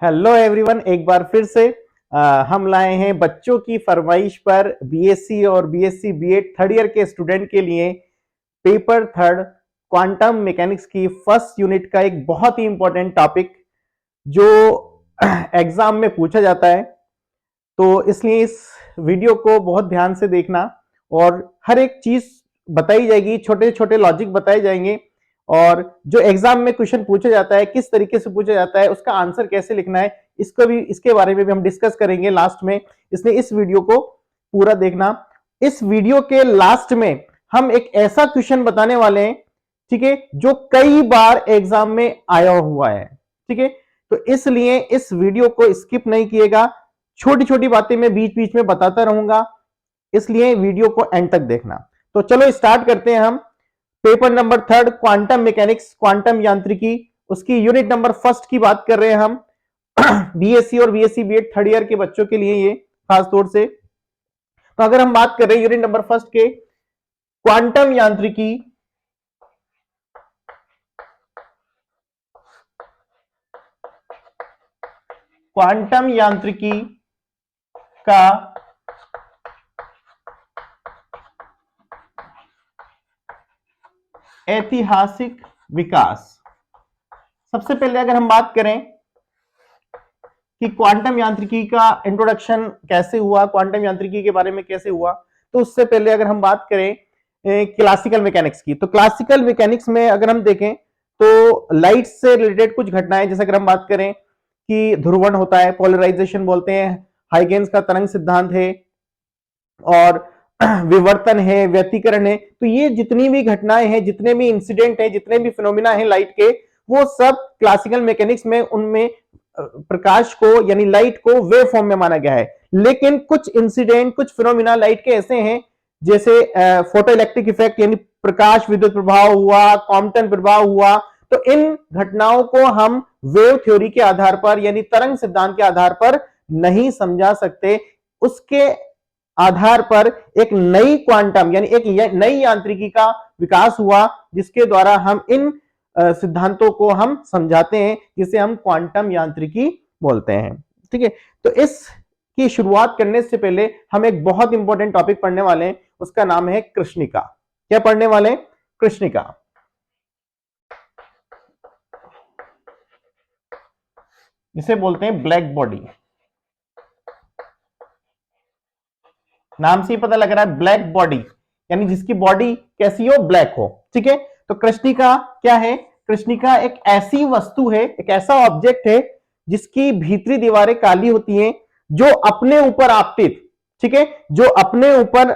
Hello everyone, एक बार फिर से हम लाए हैं बच्चों की फरमाइश पर बीएससी और बीएससी बीएड थर्ड ईयर के स्टूडेंट के लिए पेपर थर्ड क्वांटम मैकेनिक्स की फर्स्ट यूनिट का एक बहुत ही इंपॉर्टेंट टॉपिक जो एग्जाम में पूछा जाता है। तो इसलिए इस वीडियो को बहुत ध्यान से देखना और हर एक चीज बताई जाएगी, छोटे छोटे लॉजिक बताए जाएंगे और जो एग्जाम में क्वेश्चन पूछा जाता है किस तरीके से पूछा जाता है, उसका आंसर कैसे लिखना है, इसके बारे में भी हम डिस्कस करेंगे लास्ट में। इसलिए इस वीडियो को पूरा देखना। इस वीडियो के लास्ट में हम एक ऐसा क्वेश्चन बताने वाले हैं, ठीक है, जो कई बार एग्जाम में आया हुआ है, ठीक है। तो इसलिए इस वीडियो को स्किप नहीं किएगा, छोटी छोटी बातें मैं बीच बीच में बताता रहूंगा, इसलिए वीडियो को एंड तक देखना। तो चलो स्टार्ट करते हैं हम। Paper number third quantum mechanics, quantum यांत्रिकी, उसकी यूनिट नंबर फर्स्ट की बात कर रहे हैं हम। बीएससी और बीएससी बीएड थर्ड ईयर के बच्चों के लिए ये खास तौर से। तो अगर हम बात कर रहे हैं यूनिट नंबर फर्स्ट के क्वांटम यांत्रिकी, क्वांटम यांत्रिकी का ऐतिहासिक विकास। सबसे पहले अगर हम बात करें कि क्वांटम यांत्रिकी का इंट्रोडक्शन कैसे हुआ, क्वांटम यांत्रिकी के बारे में कैसे हुआ, तो उससे पहले अगर हम बात करें क्लासिकल मैकेनिक्स की, तो क्लासिकल मैकेनिक्स में अगर हम देखें तो लाइट से रिलेटेड कुछ घटनाएं, जैसे अगर हम बात करें कि ध्रुवण होता है, पोलराइजेशन बोलते हैं, हाइगेन्स का तरंग सिद्धांत है और विवर्तन है, व्यतिकरण है, तो ये जितनी भी घटनाएं हैं, जितने भी इंसिडेंट हैं, जितने भी फिनोमिना हैं लाइट के, वो सब क्लासिकल मैकेनिक्स में उनमें प्रकाश को यानी लाइट को वेव फॉर्म में माना गया है। लेकिन कुछ इंसिडेंट, कुछ फिनोमिना लाइट के ऐसे हैं, जैसे फोटो इलेक्ट्रिक इफेक्ट यानी प्रकाश विद्युत प्रभाव हुआ, कॉम्पटन प्रभाव हुआ, तो इन घटनाओं को हम वेव थ्योरी के आधार पर यानी तरंग सिद्धांत के आधार पर नहीं समझा सकते। उसके आधार पर एक नई क्वांटम यानी एक नई यांत्रिकी का विकास हुआ, जिसके द्वारा हम इन सिद्धांतों को हम समझाते हैं, जिसे हम क्वांटम यांत्रिकी बोलते हैं, ठीक है। तो इस की शुरुआत करने से पहले हम एक बहुत इंपॉर्टेंट टॉपिक पढ़ने वाले हैं, उसका नाम है कृष्णिका। क्या पढ़ने वाले हैं? कृष्णिका। जिसे बोलते हैं ब्लैक बॉडी। नाम से ही पता लग रहा है ब्लैक बॉडी, यानी जिसकी बॉडी कैसी हो? ब्लैक हो, ठीक है। तो कृष्णिका क्या है? कृष्णिका एक ऐसी वस्तु है, एक ऐसा ऑब्जेक्ट है जिसकी भीतरी दीवारें काली होती हैं, जो अपने ऊपर आपतित, ठीक है, जो अपने ऊपर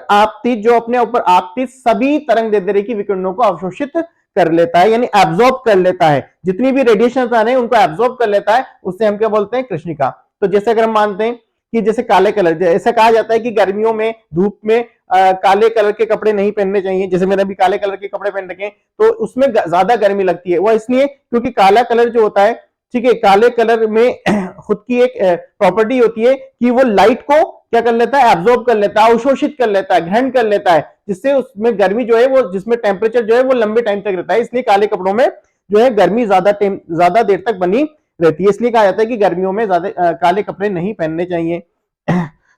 आपतित सभी तरंग दैर्ध्य की विकिरणों को अवशोषित कर लेता है, यानी एब्जॉर्ब कर लेता है। जितनी भी रेडिएशन आ रहे हैं उनको एब्जॉर्ब कर लेता है, उससे हम क्या बोलते हैं? कृष्णिका। तो जैसे अगर हम मानते हैं कि जैसे काले कलर, ऐसा कहा जाता है कि गर्मियों में धूप में काले कलर के कपड़े नहीं पहनने चाहिए, जैसे मैंने अभी काले कलर के कपड़े पहन रखे हैं, तो उसमें ज्यादा गर्मी लगती है। वह इसलिए क्योंकि काला कलर जो होता है, ठीक है, काले कलर में खुद की एक प्रॉपर्टी होती है कि वो लाइट को क्या कर लेता है? एब्जॉर्ब कर लेता है, अवशोषित कर लेता है, ग्रहण कर लेता है, जिससे उसमें गर्मी जो है वो, जिसमें टेम्परेचर जो है वो लंबे टाइम तक रहता है। इसलिए काले कपड़ों में जो है गर्मी ज्यादा देर तक बनी रहती है, इसलिए कहा जाता है कि गर्मियों में ज्यादा काले कपड़े नहीं पहनने चाहिए।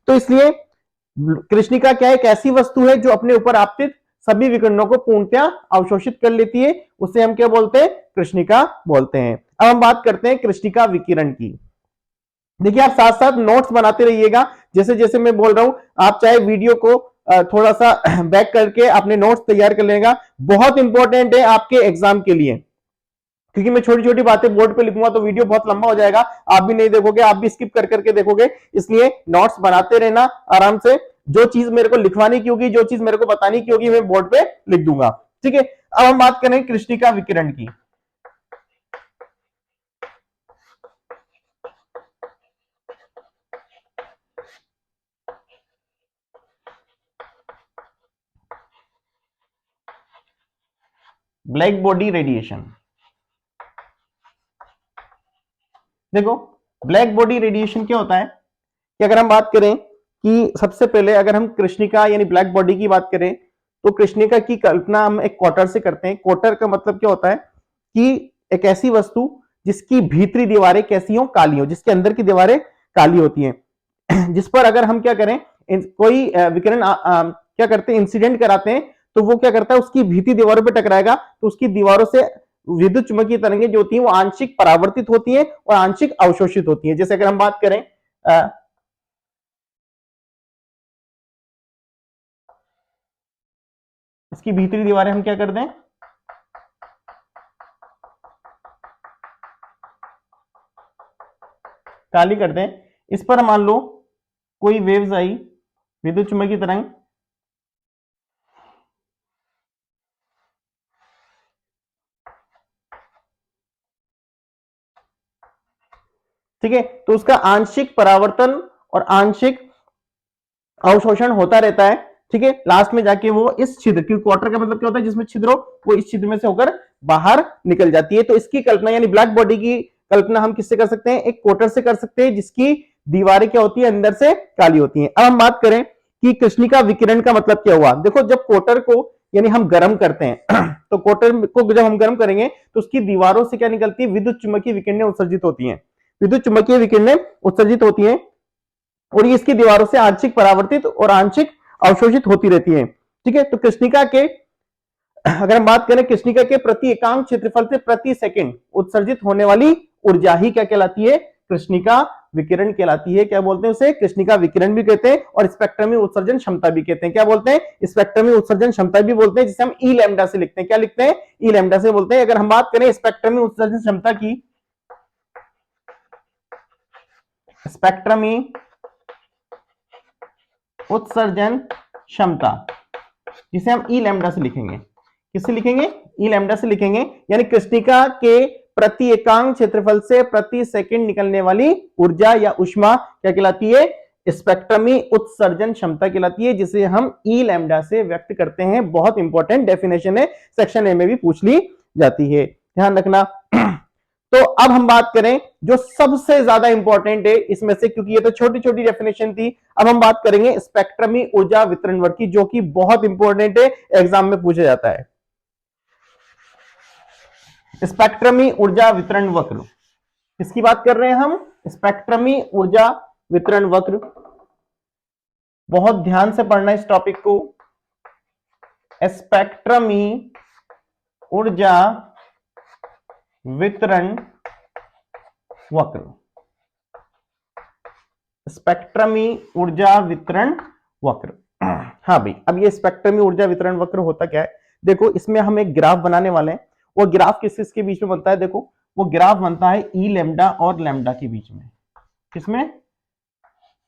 तो इसलिए कृष्णिका क्या है? एक ऐसी वस्तु है जो अपने ऊपर आपतित सभी विकिरणों को पूर्णतया अवशोषित कर लेती है, उसे हम क्या बोलते हैं? कृष्णिका बोलते हैं। अब हम बात करते हैं कृष्णिका विकिरण की। देखिए, आप साथ साथ नोट्स बनाते रहिएगा, जैसे जैसे मैं बोल रहा हूं, आप चाहे वीडियो को थोड़ा सा बैक करके अपने नोट्स तैयार कर लेगा, बहुत इंपॉर्टेंट है आपके एग्जाम के लिए, क्योंकि मैं छोटी छोटी बातें बोर्ड पे लिखूंगा तो वीडियो बहुत लंबा हो जाएगा, आप भी नहीं देखोगे, आप भी स्किप कर करके देखोगे। इसलिए नोट्स बनाते रहना आराम से, जो चीज मेरे को लिखवानी की होगी, जो चीज मेरे को बतानी की होगी, मैं बोर्ड पे लिख दूंगा, ठीक है। अब हम बात करें कृष्णिका विकिरण की। Black body radiation. देखो, ब्लैक बॉडी रेडिएशन क्या होता है कि अगर हम बात करें कि सबसे पहले अगर हम कृष्णिका यानी ब्लैक बॉडी की बात करें, तो कृष्णिका की कल्पना हम एक क्वार्टर से करते हैं। क्वार्टर का मतलब क्या होता है कि एक ऐसी वस्तु जिसकी भीतरी दीवारें कैसी हो, काली हो, जिसके अंदर की दीवारें काली होती हैं। जिस पर अगर हम क्या करें, कोई विकिरण क्या करते हैं, इंसिडेंट कराते हैं, तो वो क्या करता है, उसकी भीतरी दीवारों पर टकराएगा, तो उसकी दीवारों से विद्युत चुंबकीय तरंगें जो होती हैं वो आंशिक परावर्तित होती हैं और आंशिक अवशोषित होती हैं। जैसे अगर हम बात करें इसकी भीतरी दीवारें हम क्या कर दें, काली कर दें, इस पर मान लो कोई वेव्स आई, विद्युत चुंबकीय तरंग, ठीक है, तो उसका आंशिक परावर्तन और आंशिक अवशोषण होता रहता है, ठीक है। लास्ट में जाके वो इस छिद्र, क्योंकि क्वार्टर का मतलब क्या होता है, जिसमें छिद्र हो वो इस छिद्र में से होकर बाहर निकल जाती है। तो इसकी कल्पना यानी ब्लैक बॉडी की कल्पना हम किससे कर सकते हैं, एक कोटर से कर सकते हैं, जिसकी दीवारें क्या होती है, अंदर से काली होती हैं। अब हम बात करें कि कृष्णिका विकिरण का मतलब क्या हुआ। देखो, जब कोटर को यानी हम गर्म करते हैं तो कोटर को जब हम गर्म करेंगे तो उसकी दीवारों से क्या निकलती है, विद्युत चुंबकीय विकिरणें उत्सर्जित होती हैं, विद्युत चुंबकीय विकिरणें उत्सर्जित होती हैं, और ये इसकी दीवारों से आंशिक परावर्तित और आंशिक अवशोषित होती रहती है, ठीक है। तो कृष्णिका के, अगर हम बात करें कृष्णिका के प्रति एकांक क्षेत्रफल से प्रति सेकंड उत्सर्जित होने वाली ऊर्जा ही क्या कहलाती है, कृष्णिका विकिरण कहलाती है। क्या बोलते हैं उसे, कृष्णिका विकिरण भी कहते हैं और स्पेक्ट्रमी उत्सर्जन क्षमता भी कहते हैं। क्या बोलते हैं, स्पेक्ट्रमी उत्सर्जन क्षमता भी बोलते हैं, जिसे हम ई लैम्डा से लिखते हैं। क्या लिखते हैं, ई लैम्डा से बोलते हैं। अगर हम बात करें स्पेक्ट्रमी उत्सर्जन क्षमता की, स्पेक्ट्रमी उत्सर्जन क्षमता, जिसे हम ई लैम्डा से लिखेंगे, किससे लिखेंगे, ई लैम्डा से लिखेंगे, यानी कृष्णिका के प्रति एकांक क्षेत्रफल से प्रति सेकंड निकलने वाली ऊर्जा या ऊष्मा क्या कहलाती है, स्पेक्ट्रमी उत्सर्जन क्षमता कहलाती है, जिसे हम ई लैम्डा से व्यक्त करते हैं। बहुत इंपॉर्टेंट डेफिनेशन है, सेक्शन ए में भी पूछ ली जाती है, ध्यान रखना। तो अब हम बात करें जो सबसे ज्यादा इंपॉर्टेंट है इसमें से, क्योंकि ये तो छोटी छोटी डेफिनेशन थी, अब हम बात करेंगे स्पेक्ट्रमी ऊर्जा वितरण वक्र की, जो कि बहुत इंपॉर्टेंट है, एग्जाम में पूछा जाता है। स्पेक्ट्रमी ऊर्जा वितरण वक्र, किसकी बात कर रहे हैं हम, स्पेक्ट्रमी ऊर्जा वितरण वक्र। बहुत ध्यान से पढ़ना इस टॉपिक को, स्पेक्ट्रमी ऊर्जा वितरण वक्र, स्पेक्ट्रमी ऊर्जा वितरण वक्र। हाँ भाई, अब ये स्पेक्ट्रमी ऊर्जा वितरण वक्र होता क्या है, देखो इसमें हम एक ग्राफ बनाने वाले हैं। वो ग्राफ किसके बीच में बनता है, देखो वो ग्राफ बनता है ई लैम्डा और लैम्डा के बीच में। किसमें,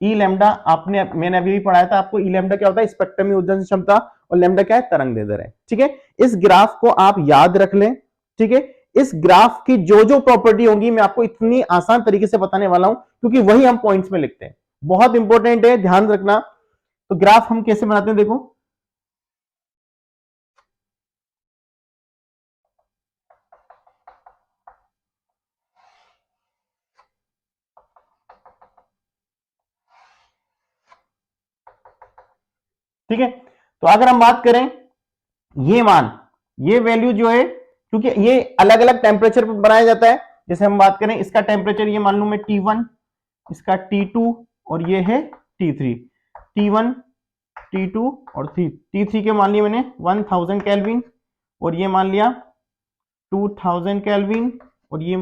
ई लैम्डा, आपने मैंने अभी भी पढ़ाया था आपको, ई लैम्डा क्या होता है, स्पेक्ट्रमी ऊर्जा क्षमता, और लैम्डा क्या है, तरंग दैर्ध्य है, ठीक है। इस ग्राफ को आप याद रख लें, ठीक है। इस ग्राफ की जो जो प्रॉपर्टी होंगी मैं आपको इतनी आसान तरीके से बताने वाला हूं, क्योंकि वही हम पॉइंट्स में लिखते हैं, बहुत इंपॉर्टेंट है, ध्यान रखना। तो ग्राफ हम कैसे बनाते हैं, देखो ठीक है। तो अगर हम बात करें ये मान, ये वैल्यू जो है, क्योंकि ये अलग अलग टेम्परेचर पर बनाया जाता है, जैसे हम बात करें इसका टेम्परेचर, ये मान लू मैं T1, इसका T2 और ये है T3, T1 T2 और T3 के मान लिया मैंने 1000 केल्विन, और ये मान लिया 2000 केल्विन, और ये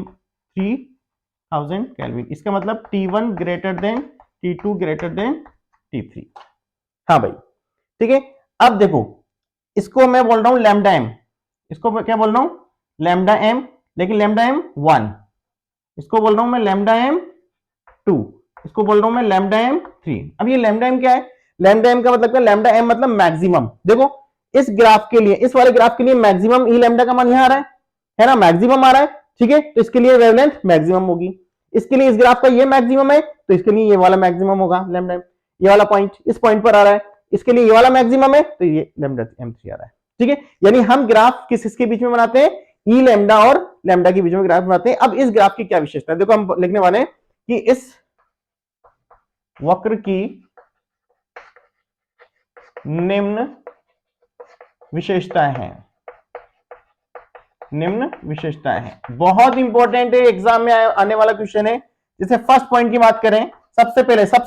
3000 केल्विन। इसका मतलब T1 greater than T2 greater than T3। हाँ भाई, ठीक है। अब देखो, इसको मैं बोल रहा हूं लैम्डा एम, इसको क्या बोल रहा हूं, लैम्डा एम, लेकिन लैम्डा एम 1, इसको बोल रहा हूं मैं लैम्डा एम 2, इसको बोल रहा हूं मैं लैम्डा एम 3। अब ये लैम्डा एम क्या है, लैम्डा एम का मतलब क्या, लैम्डा एम मतलब मैक्सिमम। देखो इस ग्राफ के लिए, इस वाले ग्राफ के लिए मैक्सिमम ई लैम्डा का मान यहां आ रहा है ना, मैक्सिमम आ रहा है, ठीक है। तो इसके लिए वेवलेंथ मैक्सिमम होगी, इसके लिए इस ग्राफ का ये मैक्सिमम है, तो इसके लिए ये वाला मैक्सिमम होगा लैम्डा एम, ये वाला पॉइंट इस पॉइंट पर आ रहा है, इसके लिए ये वाला मैक्सिमम है, तो ये लैम्डा m3 आ रहा है, ठीक है। यानी हम ग्राफ किसके बीच में बनाते हैं, ई लैम्डा और लैम्डा के बीच में ग्राफ बनाते हैं। अब इस ग्राफ की क्या विशेषता है, देखो हम लिखने वाले हैं कि इस वक्र की निम्न विशेषताएं हैं, निम्न विशेषताएं हैं। बहुत इंपॉर्टेंट है, एग्जाम में आने वाला क्वेश्चन है। जैसे फर्स्ट पॉइंट की बात करें, सबसे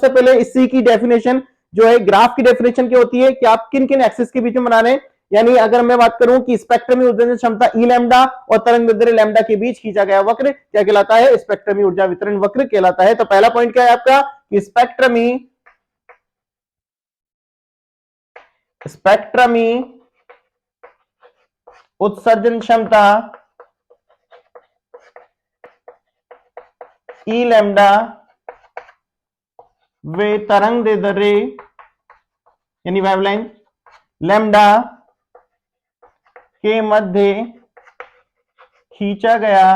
पहले इसी की डेफिनेशन जो है, ग्राफ की डेफिनेशन क्या होती है कि आप किन किन एक्सिस के बीच में बना रहे हैं। यानी अगर मैं बात करूं कि स्पेक्ट्रम में ऊर्जा क्षमता ई लैम्डा और तरंग दैर्ध्य लैम्डा के बीच खींचा गया वक्र क्या कहलाता है? स्पेक्ट्रमी ऊर्जा वितरण वक्र कहलाता है। तो पहला पॉइंट क्या है आपका कि स्पेक्ट्रमी उत्सर्जन क्षमता ई लैम्डा वे तरंग दैर्ध्य यानी वेवलेंथ लैम्डा के मध्य खींचा गया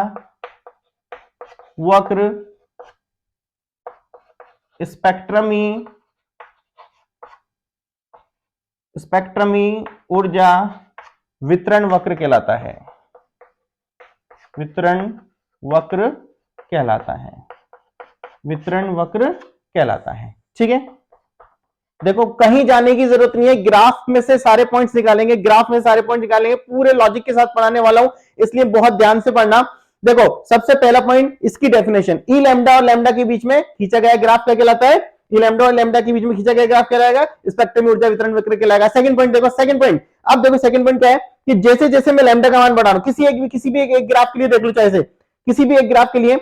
वक्र स्पेक्ट्रमी ऊर्जा वितरण वक्र कहलाता है। वितरण वक्र कहलाता है। वितरण वक्र कहलाता है। ठीक है, देखो कहीं जाने की जरूरत नहीं है, ग्राफ में से सारे पॉइंट्स निकालेंगे, ग्राफ में सारे पॉइंट निकालेंगे, पूरे लॉजिक के साथ पढ़ाने वाला हूं, इसलिए बहुत ध्यान से पढ़ना। देखो सबसे पहला पॉइंट इसकी डेफिनेशन, ई लैम्डा और लैम्डा के बीच में खींचा गया ग्राफ क्या कहलाता है? ई लैम्डा और लैम्डा के बीच में खींचा गया ग्राफ कहलाएगा स्पेक्ट्रम ऊर्जा वितरण वक्र कहलाएगा। सेकंड पॉइंट देखो, सेकंड पॉइंट, अब देखो सेकंड पॉइंट क्या है कि जैसे जैसे मैं लैम्डा का मान बढ़ा रहा हूं, किसी भी एक ग्राफ के लिए देख लो, चाहे से किसी भी एक ग्राफ के लिए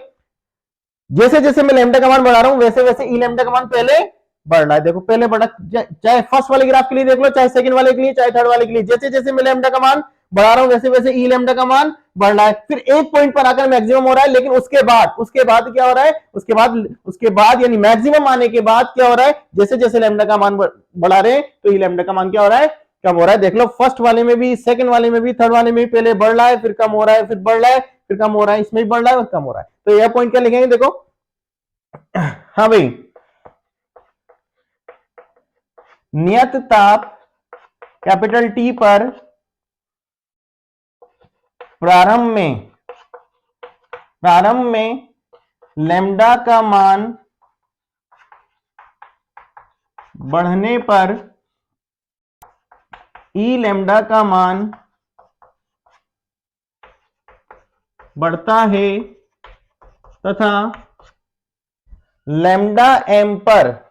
जैसे जैसे मैं लैम्डा का मान बढ़ा रहा हूं वैसे वैसे ई लैम्डा का मान पहले बढ़ रहा है। देखो पहले बढ़ा, चाहे फर्स्ट वाले ग्राफ के लिए देख लो, चाहे सेकंड वाले के लिए, चाहे थर्ड वाले के लिए, जैसे जैसे मैं लैम्डा का मान बढ़ा रहा हूं वैसे वैसे ई लैम्डा का मान बढ़ रहा है। फिर एक पॉइंट पर आकर मैक्सिमम हो रहा है, लेकिन उसके बाद क्या हो रहा है? उसके बाद यानी मैक्सिमम आने के बाद क्या हो रहा है? जैसे जैसे लैम्डा का मान बढ़ा रहे हैं तो ई लैम्डा का मान क्या हो रहा है? कम हो रहा है। देख लो फर्स्ट वाले में भी, सेकंड वाले में भी, थर्ड वाले में भी पहले बढ़ रहा है, फिर कम हो रहा है, फिर बढ़ रहा है, फिर कम हो रहा है, इसमें भी बढ़ रहा है और कम हो रहा है। तो यह पॉइंट क्या लिखेंगे? देखो हाँ भाई, नियत ताप कैपिटल टी पर प्रारंभ में लैम्डा का मान बढ़ने पर ई लैम्डा का मान बढ़ता है तथा लैम्डा एम पर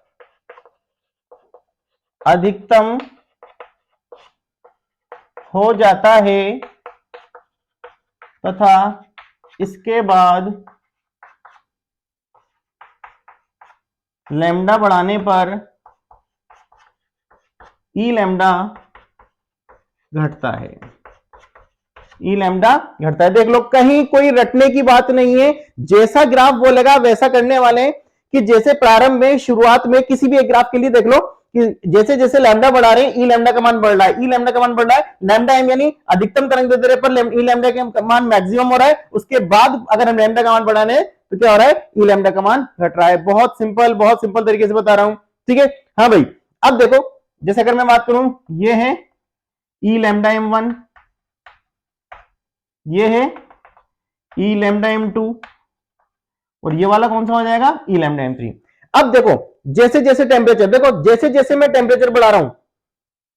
अधिकतम हो जाता है तथा इसके बाद लैम्डा बढ़ाने पर ई लैम्डा घटता है। ई लैम्डा घटता है। देख लो कहीं कोई रटने की बात नहीं है, जैसा ग्राफ बोलेगा वैसा करने वाले हैं कि जैसे प्रारंभ में, शुरुआत में किसी भी एक ग्राफ के लिए देख लो कि जैसे जैसे लैम्डा बढ़ा रहे हैं ई लैम्डा का मान बढ़ रहा है, ई लैम्डा का मान बढ़ रहा है, लैम्डा एम यानी अधिकतम तरंग दैर्ध्य पर ई लैम्डा का मान मैक्सिमम हो रहा है, उसके बाद अगर हम लैम्डा का मान बढ़ाने तो क्या हो रहा है? ई लैम्डा का मान घट रहा है। बहुत सिंपल तरीके से बता रहा हूं। ठीक है, हाँ भाई, अब देखो जैसे अगर मैं बात करूं, ये है ई लैम्डा एम वन, ये है ई लैम्डा एम टू, और ये वाला कौन सा हो जाएगा? ई लैम्डा एम थ्री। अब देखो जैसे जैसे टेम्परेचर, देखो जैसे जैसे मैं टेम्परेचर बढ़ा रहा हूं,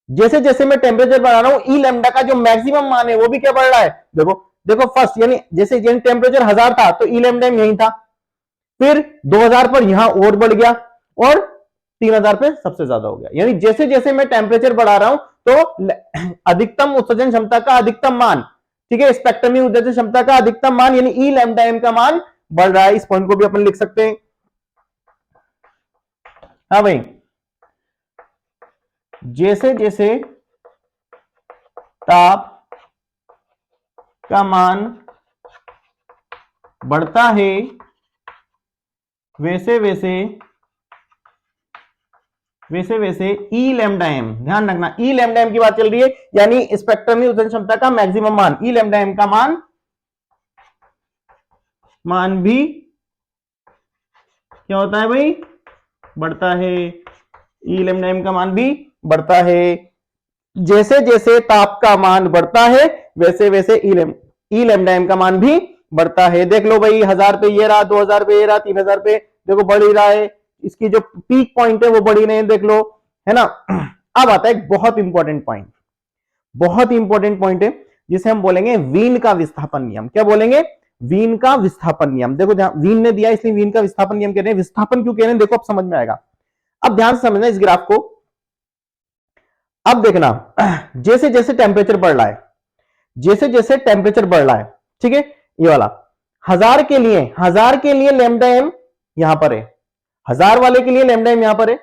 जैसे जैसे मैं टेम्परेचर बढ़ा रहा हूं, ई लैम्डा का जो मैक्सिमम मान है वो भी क्या बढ़ रहा है? देखो देखो फर्स्ट यानी जैसे टेम्परेचर 1000 था तो ई लैम्डा यही था, फिर 2000 पर यहां और बढ़ गया और 3000 पे सबसे ज्यादा हो गया। यानी जैसे जैसे मैं टेम्परेचर बढ़ा रहा हूं तो अधिकतम उत्सर्जन क्षमता का अधिकतम मान, ठीक है, स्पेक्ट्रमी उत्सर्जन क्षमता का अधिकतम मान यानी ई लैम्डा एम का मान बढ़ रहा है। इस पॉइंट को भी अपन लिख सकते हैं। हाँ भाई, जैसे जैसे ताप का मान बढ़ता है वैसे वैसे ई लैम्डा एम, ध्यान रखना ई लैम्डा एम की बात चल रही है, यानी स्पेक्ट्रमी उत्सर्जन क्षमता का मैक्सिमम मान, ई लैम्डा एम का मान भी क्या होता है भाई? बढ़ता है। ई लैम्डा एम का मान भी बढ़ता है। जैसे जैसे ताप का मान बढ़ता है वैसे वैसे ई लैम्डा एम का मान भी बढ़ता है। देख लो भाई 1000 पे ये रहा, 2000 पे ये रहा, 3000 पे देखो बढ़ ही रहा है, इसकी जो पीक पॉइंट है वो बढ़ ही नहीं, देख लो, है ना। अब आता है एक बहुत इंपॉर्टेंट पॉइंट है। जिसे हम बोलेंगे वीन का विस्थापन नियम। क्या बोलेंगे? वीन का विस्थापन नियम। देखो वीन ने दिया इसलिए वीन का विस्थापन नियम कह रहे हैं। विस्थापन क्यों कह रहे हैं देखो अब समझ में आएगा। अब ध्यान से समझना इस ग्राफ को। अब देखना जैसे जैसे टेम्परेचर बढ़ रहा है, जैसे जैसे टेम्परेचर बढ़ रहा है, ठीक है, ये वाला 1000 के लिए लैम्डा एम यहां पर है, 1000 वाले के लिए लैम्डा एम यहां पर है,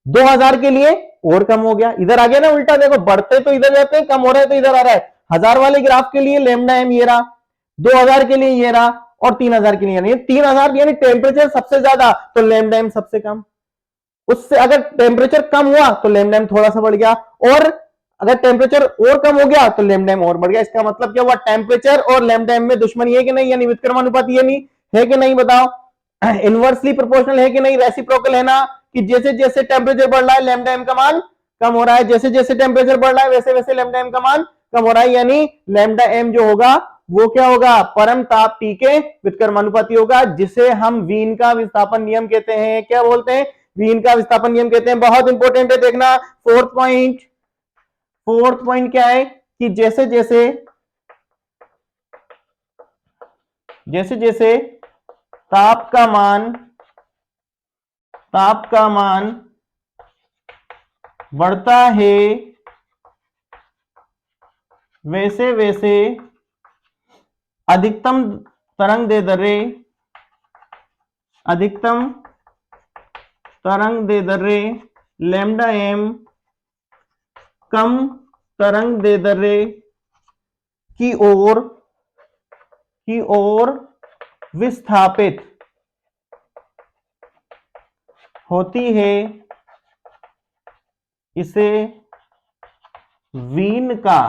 2000 के लिए और कम हो गया, इधर आ गया ना उल्टा। देखो बढ़ते तो इधर जाते हैं, कम हो रहा है तो इधर आ रहा है। 1000 वाले ग्राफ के लिए लैम्डा एम ये रहा, 2000 के लिए ये रहा और 3000 के लिए 3000 यानी टेम्परेचर सबसे ज्यादा तो लैम्डा एम सबसे कम। उससे अगर टेम्परेचर कम हुआ तो लैम्डा एम थोड़ा सा बढ़ गया, और अगर टेम्परेचर और कम हो गया तो लैम्डा एम और बढ़ गया। इसका मतलब क्या हुआ? टेम्परेचर और लैम्डा एम में दुश्मनी है कि नहीं, यानी व्युत्क्रमानुपाती है नहीं है कि नहीं बताओ? इनवर्सली प्रोपोर्शनल है कि नहीं? रेसिप्रोकल है ना, कि जैसे जैसे टेम्परेचर बढ़ रहा है लैम्डा एम का मान कम हो रहा है, जैसे जैसे टेम्परेचर बढ़ रहा है वैसे वैसे लैम्डा एम का मान कम हो रहा है। यानी लैम्डा एम जो होगा वो क्या होगा? परम ताप T के व्युत्क्रमानुपाती होगा, जिसे हम वीन का विस्थापन नियम कहते हैं। क्या बोलते हैं? वीन का विस्थापन नियम कहते हैं। बहुत इंपॉर्टेंट है, देखना। फोर्थ पॉइंट क्या है कि जैसे जैसे जैसे जैसे ताप का मान बढ़ता है वैसे वैसे अधिकतम तरंग दैर्ध्य लैम्डा एम कम तरंग दैर्ध्य की ओर विस्थापित होती है। इसे वीन का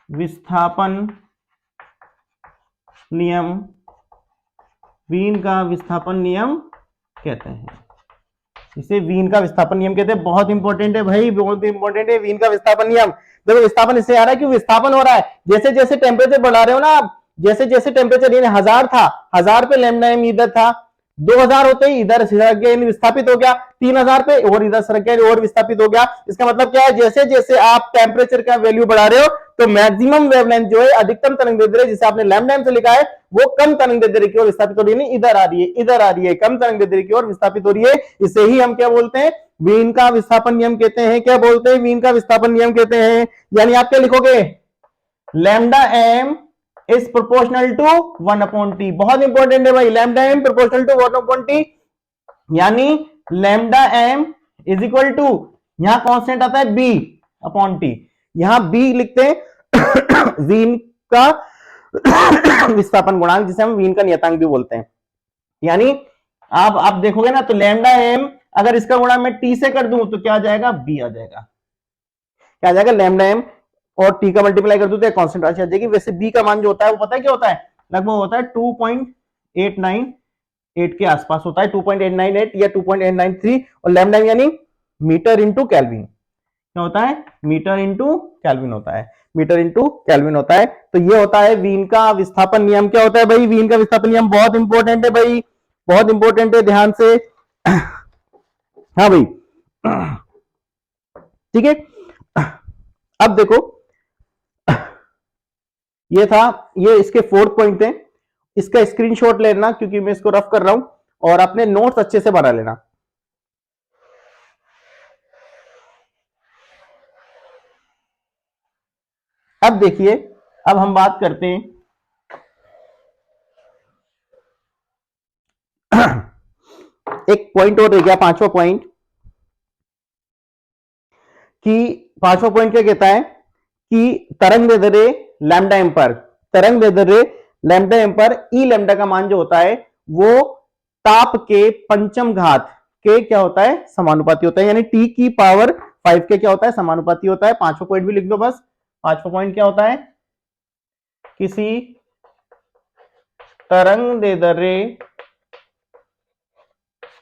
विस्थापन नियम कहते हैं। इसे वीन का विस्थापन नियम कहते हैं। बहुत इंपॉर्टेंट है भाई, बहुत इंपॉर्टेंट है वीन का विस्थापन नियम। देखो विस्थापन इससे आ रहा है कि विस्थापन हो रहा है जैसे जैसे टेम्परेचर बढ़ा रहे हो ना आप, जैसे जैसे टेम्परेचर 1000 था, 1000 पे लैम्डा एम इधर था, 2000 होते ही इधर सरक गया, विस्थापित हो गया, 3000 पे और इधर सरक गया और विस्थापित हो गया। इसका मतलब क्या है? जैसे जैसे आप टेम्परेचर का वैल्यू बढ़ा रहे हो तो मैक्सिमम वेवलेंथ जो है, अधिकतम तरंग दैर्ध्य जिसे आपने लैम्डा एम से लिखा है, वो कम तरंग दैर्ध्य की ओर विस्थापित हो रही है। इधर आ रही है, इधर आ रही है, कम तरंग दैर्ध्य की ओर विस्थापित हो रही है। इसे ही हम क्या बोलते हैं? वीन का विस्थापन नियम कहते हैं। क्या बोलते हैं? वीन का विस्थापन नियम कहते हैं। यानी आप क्या लिखोगे? Lambda M is proportional to 1/T। बहुत इंपॉर्टेंट है भाई, lambda M proportional to 1/T, यानी lambda M is equal to, यहां कांस्टेंट आता है B/T, यहां B लिखते हैं वीन का विस्थापन गुणांक, जिसे हम वीन का नियतांक भी बोलते हैं। यानी आप देखोगे ना तो लैम्डा एम अगर इसका गुणा मैं T से कर दूं तो क्या आ जाएगा? B आ जाएगा। क्या आ जाएगा? लैम्डा एम और T का मल्टीप्लाई कर दूं तो कांस्टेंट राशि आ जाएगी। वैसे B का मान जो होता है वो पता है क्या होता है? लगभग होता है 2.898 के आसपास होता है, 2.898 या 2.893, और लैम्डा यानी मीटर इंटू कैल्विन। क्या होता है? मीटर इंटू कैल्विन होता है, मीटर इंटू कैल्विन होता है। तो ये होता है वीन का विस्थापन नियम। क्या होता है भाई? वीन का विस्थापन नियम बहुत इंपॉर्टेंट है भाई, बहुत इंपॉर्टेंट है, ध्यान से। हाँ भाई, ठीक है। अब देखो, ये था, ये इसके 4 पॉइंट थे। इसका स्क्रीनशॉट लेना क्योंकि मैं इसको रफ कर रहा हूं, और अपने नोट्स अच्छे से बना लेना। अब देखिए, अब हम बात करते हैं एक पॉइंट और रह गया, पांचवा पॉइंट, कि पांचवा पॉइंट क्या कहता है कि तरंग दैर्ध्य लैम्डा एम पर, तरंग दैर्ध्य लैम्डा एम पर ई लैम्डा का मान जो होता है वो ताप के पंचम घात के क्या होता है? समानुपाती होता है। यानी T की पावर 5 के क्या होता है? समानुपाती होता है। पांचवा पॉइंट भी लिख दो बस। पांचवा पॉइंट क्या होता है? किसी तरंग दैर्ध्य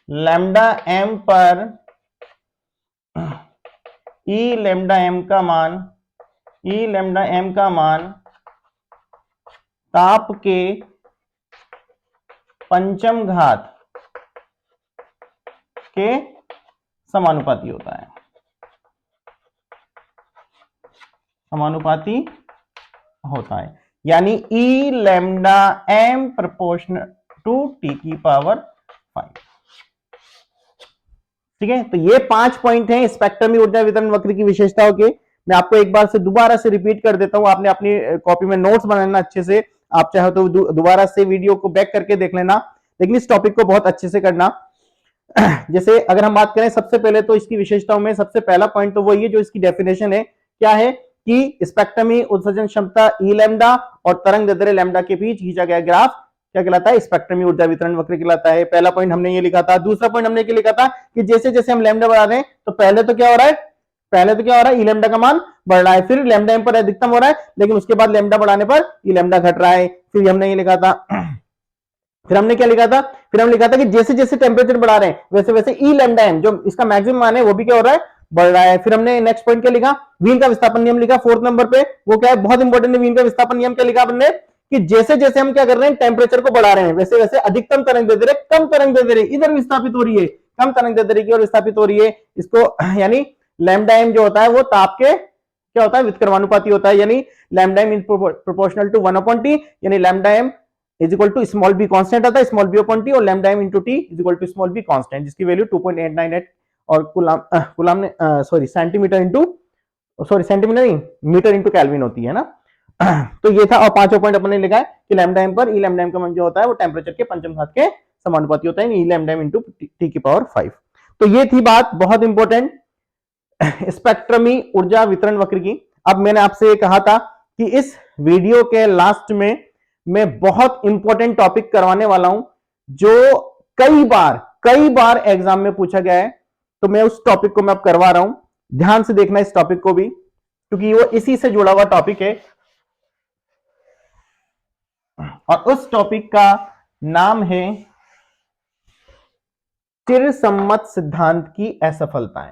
लैम्डा एम पर ई लैम्डा एम का मान ताप के पंचम घात के समानुपाती होता है, समानुपाती होता है, यानी E lambda M proportional to T की पावर 5। ठीक है, तो ये 5 पॉइंट हैं स्पेक्ट्रमी ऊर्जा वितरण वक्र की विशेषताओं के। मैं आपको एक बार से दोबारा से रिपीट कर देता हूं, आपने अपनी कॉपी में नोट्स बनाना अच्छे से, आप चाहो तो दोबारा से वीडियो को बैक करके देख लेना, लेकिन इस टॉपिक को बहुत अच्छे से करना। जैसे अगर हम बात करें सबसे पहले तो इसकी विशेषताओं में सबसे पहला पॉइंट तो वही है जो इसकी डेफिनेशन है, क्या है कि स्पेक्ट्रमी उत्सर्जन क्षमता ई लैम्डा और तरंग दैर्ध्य लैम्डा के बीच खींचा गया ग्राफ क्या कहलाता है, स्पेक्ट्रमी ऊर्जा वितरण वक्र कहलाता है। पहला पॉइंट हमने ये लिखा था। दूसरा पॉइंट हमने ये लिखा था कि जैसे जैसे हम लैम्डा बढ़ा रहे हैं तो पहले तो क्या हो रहा है, पहले तो क्या हो रहा है, ई लैम्डा का मान बढ़ रहा है, फिर लैम्डा एम पर अधिकतम हो रहा है, लेकिन उसके बाद लैम्डा बढ़ाने पर ई लैम्डा घट रहा है। फिर हमने ये लिखा था, फिर हमने क्या लिखा था, फिर हम लिखा था कि जैसे जैसे टेम्परेचर बढ़ा रहे हैं वैसे वैसे ई लैम्डा एम जो इसका मैक्सिमम मान है वो भी क्या हो रहा है, बढ़ रहा है। फिर हमने नेक्स्ट पॉइंट क्या लिखा, व्हील का विस्थापन नियम लिखा फोर्थ नंबर पे, वो क्या है, बहुत इंपॉर्टेंट है। व्हील का विस्थापन नियम क्या लिखा हमने कि जैसे जैसे हम क्या कर रहे हैं, टेम्परेचर को बढ़ा रहे हैं, वैसे वैसे अधिकतम तरंग दैर्ध्य कम तरंग दैर्ध्य इधर विस्थापित हो रही है, कम तरंग दैर्ध्य की ओर विस्थापित हो रही है। इसको यानी लैम्डा एम जो होता है वो ताप के क्या होता है, व्युत्क्रमानुपाती होता है, यानी lambda M is proportional to 1/t, यानी lambda M is equal to small B constant आता है, स्मॉल बी अपॉन टी, और lambda M into T is equal to small B constant, जिसकी वैल्यू 2.898 और कूलाम ने sorry centimetre into sorry centimetre नहीं metre into kelvin होती है ना। तो ये था, और पांचों पॉइंट अपने लिखा है कि लैम्डा एम पर ई लैम्डा एम का मान जो होता है वो टेम्परेचर के पंचम घात के समानुपाती होता है, ई लैम्डा एम इंटू टी की पावर 5। तो ये थी बात बहुत इंपॉर्टेंट स्पेक्ट्रमी ऊर्जा वितरण वक्र की। अब मैंने आपसे ये कहा था कि इस वीडियो के लास्ट में मैं बहुत इंपॉर्टेंट टॉपिक करवाने वाला हूं जो कई बार एग्जाम में पूछा गया है, तो मैं उस टॉपिक को मैं अब करवा रहा हूं। ध्यान से देखना इस टॉपिक को भी, क्योंकि वो इसी से जुड़ा हुआ टॉपिक है, और उस टॉपिक का नाम है चिरसम्मत सिद्धांत की असफलताएं।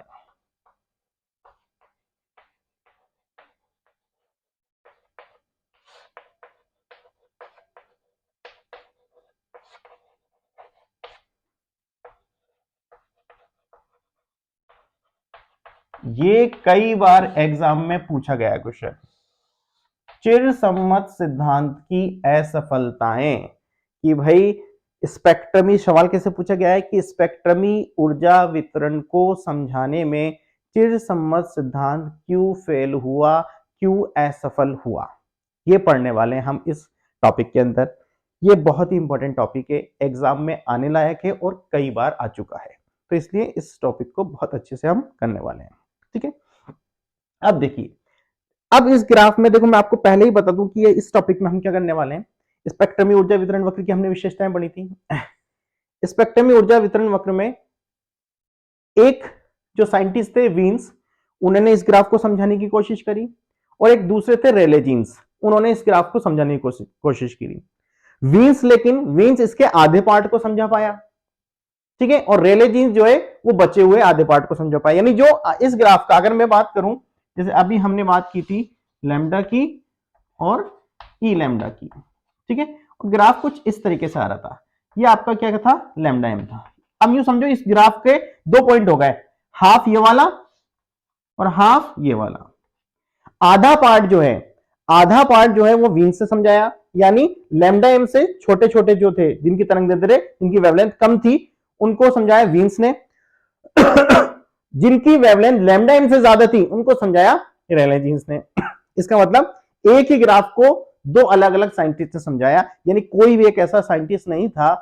ये कई बार एग्जाम में पूछा गया है क्वेश्चन, चिरसम्मत सिद्धांत की असफलताएं, कि भाई स्पेक्ट्रमी सवाल कैसे पूछा गया है कि स्पेक्ट्रमी ऊर्जा वितरण को समझाने में चिरसम्मत सिद्धांत क्यों फेल हुआ, क्यों असफल हुआ, ये पढ़ने वाले हैं हम इस टॉपिक के अंदर। ये बहुत ही इंपॉर्टेंट टॉपिक है, एग्जाम में आने लायक है और कई बार आ चुका है, तो इसलिए इस टॉपिक को बहुत अच्छे से हम करने वाले हैं। ठीक है, अब देखिए, अब इस ग्राफ में देखो, मैं आपको पहले ही बता दूं कि ये इस टॉपिक में हम क्या करने वाले हैं। स्पेक्ट्रमी ऊर्जा वितरण वक्र की हमने विशेषताएं पढ़ी थी। स्पेक्ट्रमी ऊर्जा वितरण वक्र में एक जो साइंटिस्ट थे वीन्स, उन्होंने इस ग्राफ को समझाने की कोशिश करी, और एक दूसरे थे रेले जीन्स, उन्होंने इस ग्राफ को समझाने की कोशिश की। वीन्स इसके आधे पार्ट को समझा पाया, ठीक है, और रेले जीन्स जो है वो बचे हुए आधे पार्ट को समझा पाया। यानी जो इस ग्राफ का अगर मैं बात करूं, जैसे अभी हमने बात की थी लैम्डा की और ई लैम्डा की, ठीक है, ग्राफ कुछ इस तरीके से आ रहा था, ये आपका क्या था, लैम्डा एम था। अब यूं समझो इस ग्राफ के दो पॉइंट हो गए, हाफ ये वाला और हाफ ये वाला। आधा पार्ट जो है वो वीन से समझाया, यानी लैम्डा एम से छोटे छोटे जो थे जिनकी तरंग दैर्ध्य जिनकी वेवलेंथ कम थी उनको समझाया वीन्स ने। जिनकी वेवलेंथ लैम्डा एम से ज्यादा थी उनको समझाया रेले जीन्स ने। इसका मतलब एक ही ग्राफ को दो अलग अलग साइंटिस्ट ने समझाया, यानी कोई भी एक ऐसा साइंटिस्ट नहीं था,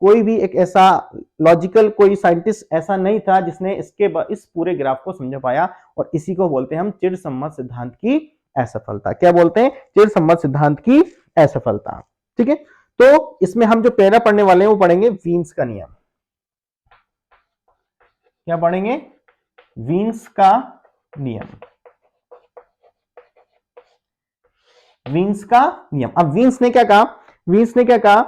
कोई भी एक ऐसा लॉजिकल कोई साइंटिस्ट ऐसा नहीं था जिसने इस पूरे ग्राफ को समझ पाया, और इसी को बोलते हैं हम चिरसम्मत सिद्धांत की असफलता। क्या बोलते हैं, चिरसम्मत सिद्धांत की असफलता। ठीक है, तो इसमें हम जो पहला पढ़ने वाले हैं वो पढ़ेंगे वीन्स का नियम। क्या पढ़ेंगे, वीन्स का नियम। वीन्स का नियम। अब वीन्स ने क्या कहा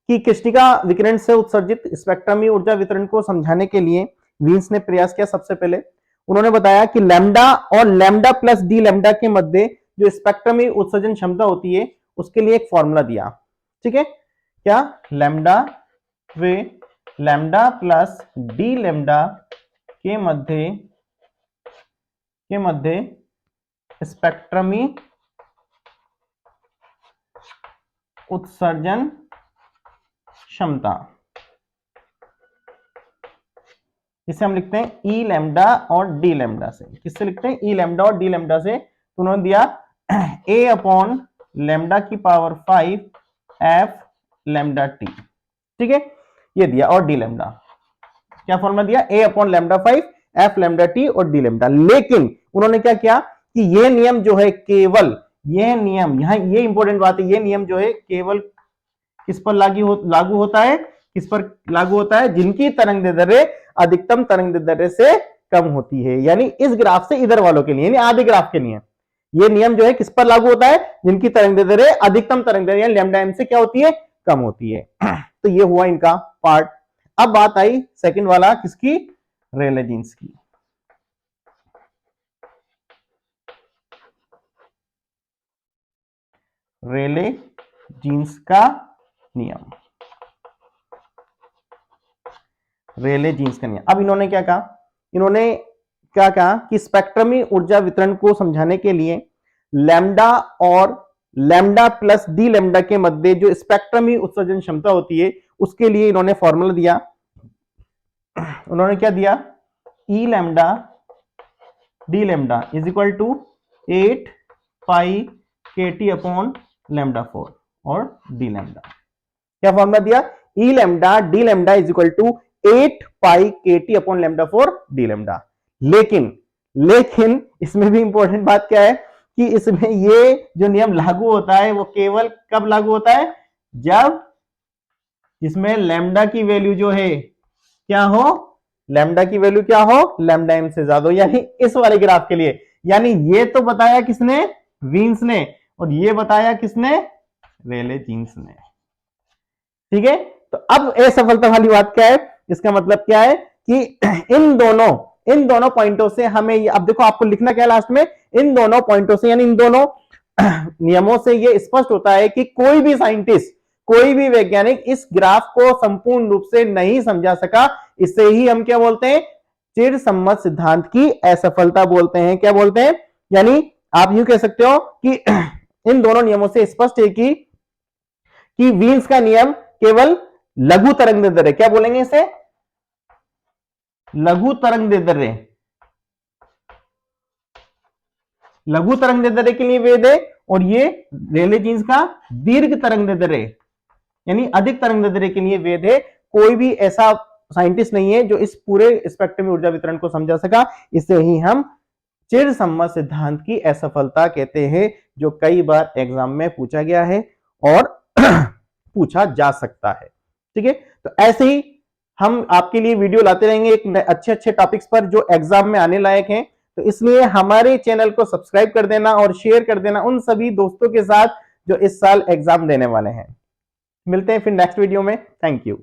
कि कृष्णिका विकिरण से उत्सर्जित स्पेक्ट्रमी ऊर्जा वितरण को समझाने के लिए वीन्स ने प्रयास किया। सबसे पहले उन्होंने बताया कि लैम्डा और लैम्डा प्लस डी लैम्डा के मध्य जो स्पेक्ट्रमी उत्सर्जन क्षमता होती है उसके लिए एक फॉर्मूला दिया। ठीक है, क्या, लैम्डा वे लैम्डा प्लस डी लैम्डा के मध्य स्पेक्ट्रमी उत्सर्जन क्षमता, इसे हम लिखते हैं ई लैम्डा और डी लैम्डा से। किससे लिखते हैं? ई लैम्डा और डी लैम्डा से। तो उन्होंने दिया ए अपॉन लैम्डा की पावर 5 एफ लैम्डा टी, ठीक है, ये दिया। और डी लैम्डा क्या फॉर्मूला दिया? A upon lambda 5 F lambda T और डी लैम्डा। लेकिन उन्होंने क्या किया कि ये नियम जो है केवल, ये नियम, यहां ये इंपॉर्टेंट बात है, ये नियम जो है केवल किस पर लागू होता है? किस पर लागू होता है? जिनकी तरंग दैर्ध्य अधिकतम तरंग दैर्ध्य से कम होती है, यानी इस ग्राफ से इधर वालों के लिए, यानी आधे ग्राफ के लिए। ये नियम जो है किस पर लागू होता है? जिनकी तरंग दैर्ध्य अधिकतम तरंग दैर्ध्य यानी लैम्डा एम से क्या होती है? कम होती है। तो ये हुआ इनका पार्ट। अब बात आई सेकंड वाला किसकी? रेले जीन्स की। रेले जीन्स का नियम, रेले जीन्स का नियम। अब इन्होंने क्या कहा? इन्होंने क्या कहा कि स्पेक्ट्रमी ऊर्जा वितरण को समझाने के लिए लैम्डा और लैम्डा प्लस डी लैम्डा के मध्य जो स्पेक्ट्रमी उत्सर्जन क्षमता होती है उसके लिए इन्होंने फॉर्मूला दिया। उन्होंने क्या दिया? E lambda D lambda is equal to 8 pi K T upon lambda 4 और डी लैम्डा। क्या फॉर्मूला दिया? E lambda D lambda is equal to 8 pi K T upon lambda 4 D lambda. लेकिन इसमें भी इंपॉर्टेंट बात क्या है कि इसमें ये जो नियम लागू होता है वो केवल कब लागू होता है? जब इसमें लैम्डा की वैल्यू जो है क्या हो? लैम्डा की वैल्यू क्या हो? लैम्डा एम से ज्यादा हो, यानी इस वाले ग्राफ के लिए। यानी ये तो बताया किसने? वीन्स ने। और ये बताया किसने? रेले जीन्स ने। ठीक है, तो अब असफलता वाली बात क्या है? इसका मतलब क्या है कि इन दोनों पॉइंटों से हमें, अब देखो आपको लिखना क्या है लास्ट में? इन दोनों पॉइंटों से यानी इन दोनों नियमों से यह स्पष्ट होता है कि कोई भी साइंटिस्ट, कोई भी वैज्ञानिक इस ग्राफ को संपूर्ण रूप से नहीं समझा सका। इसे ही हम क्या बोलते हैं? चिरसम्मत सिद्धांत की असफलता बोलते हैं। क्या बोलते हैं? यानी आप यूं कह सकते हो कि इन दोनों नियमों से स्पष्ट है कि वीन्स का नियम केवल लघु तरंग दैर्ध्य, क्या बोलेंगे इसे? लघु तरंग दैर्ध्य, लघु तरंग दैर्ध्य के लिए वैध है। और ये रेले जीन्स का दीर्घ तरंग दैर्ध्य यानी अधिक तरंग दैर्ध्य के लिए वैध है। कोई भी ऐसा साइंटिस्ट नहीं है जो इस पूरे स्पेक्ट्रम में ऊर्जा वितरण को समझा सका। इसे ही हम चिरसम्मत सिद्धांत की असफलता कहते हैं, जो कई बार एग्जाम में पूछा गया है और पूछा जा सकता है। ठीक है, तो ऐसे ही हम आपके लिए वीडियो लाते रहेंगे एक अच्छे टॉपिक्स पर जो एग्जाम में आने लायक हैं। तो इसलिए हमारे चैनल को सब्सक्राइब कर देना और शेयर कर देना उन सभी दोस्तों के साथ जो इस साल एग्जाम देने वाले हैं। मिलते हैं फिर नेक्स्ट वीडियो में। Thank you.